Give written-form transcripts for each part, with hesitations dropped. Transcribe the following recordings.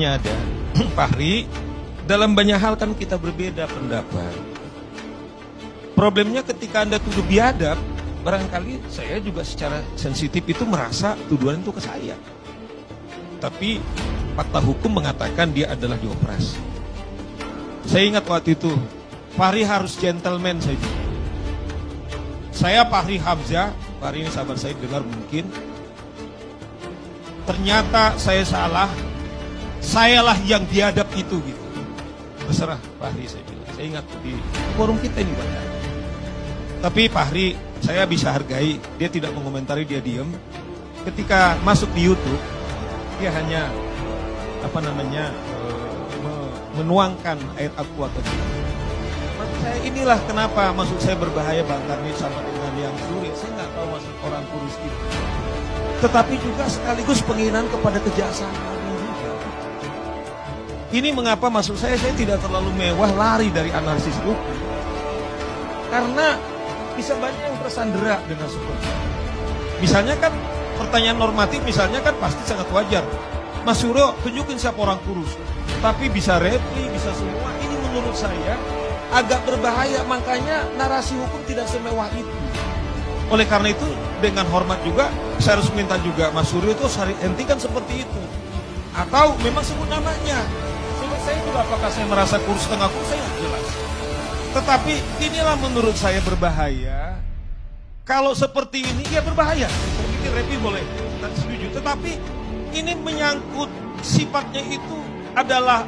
pertanyaannya ada, Fahri, dalam banyak hal kan kita berbeda pendapat. Problemnya ketika Anda tuduh biadab, barangkali saya juga secara sensitif itu merasa tuduhan itu ke saya. Tapi fakta hukum mengatakan dia adalah dioperasi. Saya ingat waktu itu, Fahri harus gentleman saja. Saya Fahri Hamzah, Fahri ini sahabat saya dengar mungkin. Ternyata saya salah, sayalah yang biadab itu gitu. Terserah Fahri saya bilang. Saya ingat di forum kita ini banyak. Tapi Fahri saya bisa hargai, dia tidak mengomentari, dia diam. Ketika masuk di YouTube, dia hanya menuangkan ayat Al-Quran. Maksud saya inilah kenapa maksud saya berbahaya Bang Karni sama dengan yang suri. Saya nggak tahu maksud orang kurus itu. Tetapi juga sekaligus penghinaan kepada kejaksaan. Ini mengapa maksud saya tidak terlalu mewah lari dari analisis hukum. Karena bisa banyak yang tersandera dengan seperti itu. Misalnya kan pertanyaan normatif misalnya kan pasti sangat wajar. Mas Suryo tunjukin siapa orang kurus. Tapi bisa repli, bisa semua. Ini menurut saya agak berbahaya. Makanya narasi hukum tidak semewah itu. Oleh karena itu dengan hormat juga saya harus minta juga Mas Suryo itu harus hentikan seperti itu. Atau memang sebut namanya. Saya juga apakah saya merasa kurus setengah kurus saya nggak jelas. Tetapi inilah menurut saya berbahaya. Kalau seperti ini ya berbahaya. Ini repli boleh, kita setuju. Tetapi ini menyangkut sifatnya itu adalah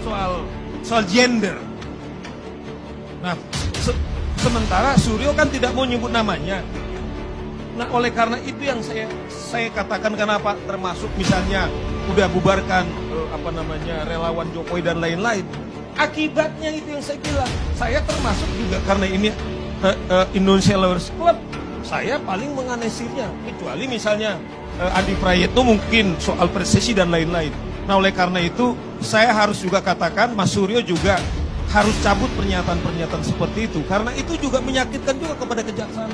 soal gender. Nah, sementara Suryo kan tidak mau nyebut namanya. Nah, oleh karena itu yang saya katakan kenapa termasuk misalnya udah bubarkan relawan Jokowi dan lain-lain. Akibatnya itu yang saya bilang. Saya termasuk juga karena ini Indonesia Lovers Club. Saya paling menganesirnya, kecuali misalnya Adi Prayitno mungkin soal presisi dan lain-lain. Nah oleh karena itu saya harus juga katakan Mas Suryo juga harus cabut pernyataan-pernyataan seperti itu. Karena itu juga menyakitkan juga kepada kejaksaan.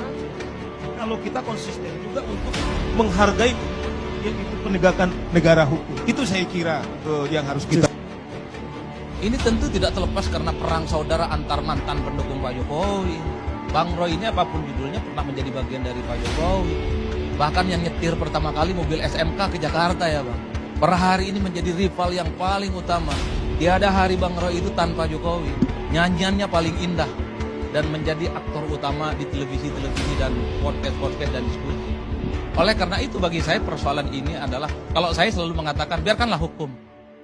Kalau kita konsisten juga untuk menghargai itu penegakan negara hukum. Itu saya kira yang harus kita. Ini tentu tidak terlepas karena perang saudara antar mantan pendukung Pak Jokowi. Bang Roy ini apapun judulnya pernah menjadi bagian dari Pak Jokowi. Bahkan yang nyetir pertama kali mobil SMK ke Jakarta ya Bang. Per hari ini menjadi rival yang paling utama. Tiada hari Bang Roy itu tanpa Jokowi. Nyanyiannya paling indah. Dan menjadi aktor utama di televisi-televisi dan podcast-podcast dan diskusi. Oleh karena itu bagi saya persoalan ini adalah, kalau saya selalu mengatakan biarkanlah hukum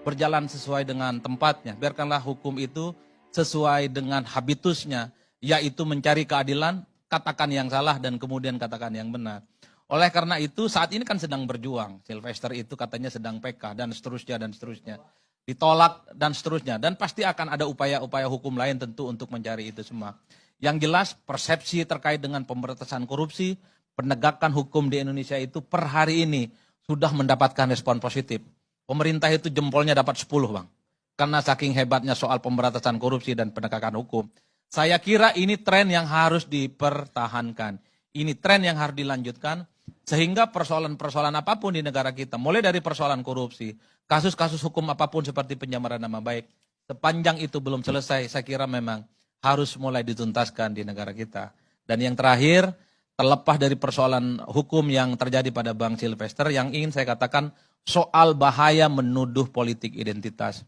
berjalan sesuai dengan tempatnya. Biarkanlah hukum itu sesuai dengan habitusnya. Yaitu mencari keadilan, katakan yang salah dan kemudian katakan yang benar. Oleh karena itu saat ini kan sedang berjuang. Sylvester itu katanya sedang PK dan seterusnya dan seterusnya. Ditolak dan seterusnya. Dan pasti akan ada upaya-upaya hukum lain tentu untuk mencari itu semua. Yang jelas persepsi terkait dengan pemberantasan korupsi, penegakan hukum di Indonesia itu per hari ini sudah mendapatkan respon positif. Pemerintah itu jempolnya dapat 10 Bang. Karena saking hebatnya soal pemberantasan korupsi dan penegakan hukum. Saya kira ini tren yang harus dipertahankan. Ini tren yang harus dilanjutkan. Sehingga persoalan-persoalan apapun di negara kita, mulai dari persoalan korupsi, kasus-kasus hukum apapun seperti pencemaran nama baik, sepanjang itu belum selesai, saya kira memang harus mulai dituntaskan di negara kita. Dan yang terakhir, terlepas dari persoalan hukum yang terjadi pada Bang Sylvester, yang ingin saya katakan soal bahaya menuduh politik identitas.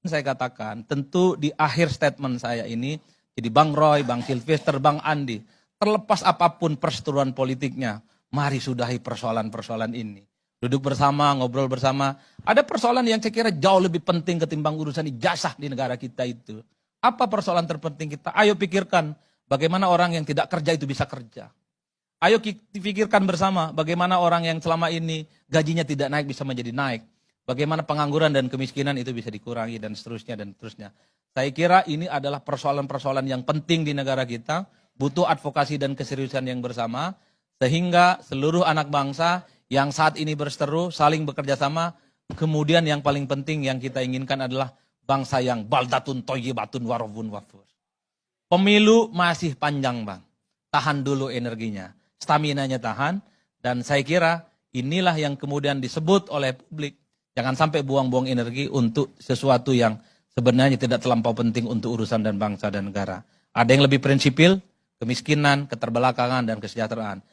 Saya katakan, tentu di akhir statement saya ini, jadi Bang Roy, Bang Sylvester, Bang Andi, terlepas apapun perseteruan politiknya, mari sudahi persoalan-persoalan ini. Duduk bersama, ngobrol bersama. Ada persoalan yang saya kira jauh lebih penting ketimbang urusan ijazah di negara kita itu. Apa persoalan terpenting kita? Ayo pikirkan bagaimana orang yang tidak kerja itu bisa kerja. Ayo pikirkan bersama bagaimana orang yang selama ini gajinya tidak naik bisa menjadi naik. Bagaimana pengangguran dan kemiskinan itu bisa dikurangi dan seterusnya dan seterusnya. Saya kira ini adalah persoalan-persoalan yang penting di negara kita. Butuh advokasi dan keseriusan yang bersama. Sehingga seluruh anak bangsa yang saat ini berseteru saling bekerja sama. Kemudian yang paling penting yang kita inginkan adalah bangsa yang baldatun toyibatun warofun wafur. Pemilu masih panjang Bang. Tahan dulu energinya. Staminanya tahan. Dan saya kira Inilah yang kemudian disebut oleh publik. Jangan sampai buang-buang energi untuk sesuatu yang sebenarnya tidak terlampau penting untuk urusan dan bangsa dan negara. Ada yang lebih prinsipil, kemiskinan, keterbelakangan, dan kesejahteraan.